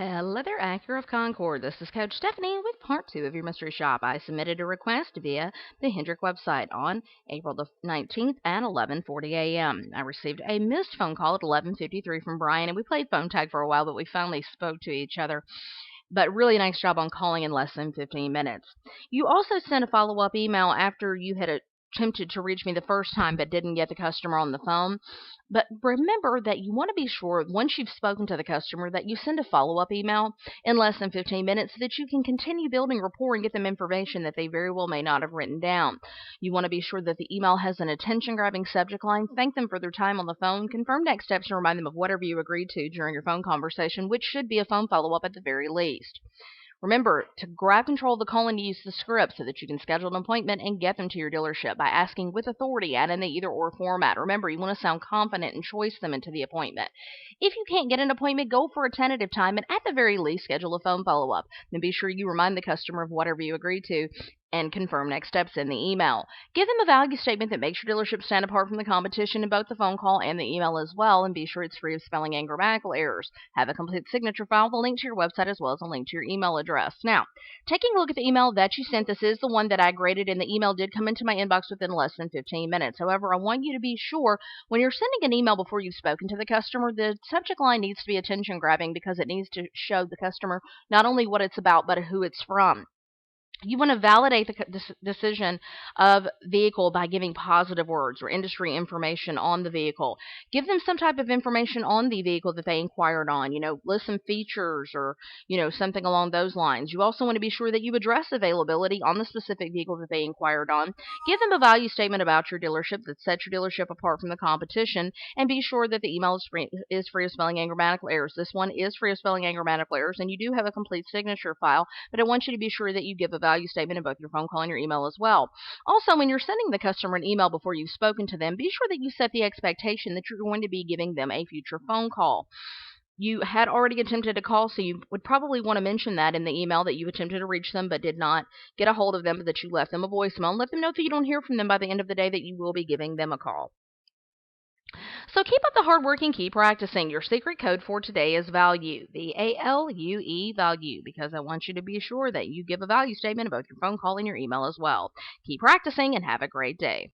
Hello there, Acura of Concord. This is Coach Stephanie with part 2 of your mystery shop. I submitted a request via the Hendrick website on April the 19th at 11:40 a.m. I received a missed phone call at 11:53 from Brian, and we played phone tag for a while, but we finally spoke to each other. But really nice job on calling in less than 15 minutes. You also sent a follow-up email after you had attempted to reach me the first time but didn't get the customer on the phone. But remember that you want to be sure once you've spoken to the customer that you send a follow-up email in less than 15 minutes so that you can continue building rapport and get them information that they very well may not have written down. You want to be sure that the email has an attention-grabbing subject line, thank them for their time on the phone, confirm next steps, and remind them of whatever you agreed to during your phone conversation, which should be a phone follow-up at the very least. Remember to grab control of the call and use the script so that you can schedule an appointment and get them to your dealership by asking with authority and in the either-or format. Remember, you want to sound confident and choice them into the appointment. If you can't get an appointment, go for a tentative time and at the very least schedule a phone follow-up. Then be sure you remind the customer of whatever you agreed to and confirm next steps in the email. Give them a value statement that makes your dealership stand apart from the competition in both the phone call and the email as well, and be sure it's free of spelling and grammatical errors. Have a complete signature file, the link to your website, as well as a link to your email address. Now, taking a look at the email that you sent, this is the one that I graded, and the email did come into my inbox within less than 15 minutes. However, I want you to be sure when you're sending an email before you've spoken to the customer, the subject line needs to be attention grabbing because it needs to show the customer not only what it's about, but who it's from. You want to validate the decision of vehicle by giving positive words or industry information on the vehicle. Give them some type of information on the vehicle that they inquired on, list some features or, something along those lines. You also want to be sure that you address availability on the specific vehicle that they inquired on. Give them a value statement about your dealership that sets your dealership apart from the competition, and be sure that the email is free of spelling and grammatical errors. This one is free of spelling and grammatical errors, and you do have a complete signature file, but I want you to be sure that you give a value statement in both your phone call and your email as well. Also, when you're sending the customer an email before you've spoken to them, be sure that you set the expectation that you're going to be giving them a future phone call. You had already attempted to call, so you would probably want to mention that in the email that you attempted to reach them but did not get a hold of them, but that you left them a voicemail, and let them know if you don't hear from them by the end of the day that you will be giving them a call. So keep up the hard work and keep practicing. Your secret code for today is value, VALUE, value, because I want you to be sure that you give a value statement in both your phone call and your email as well. Keep practicing and have a great day.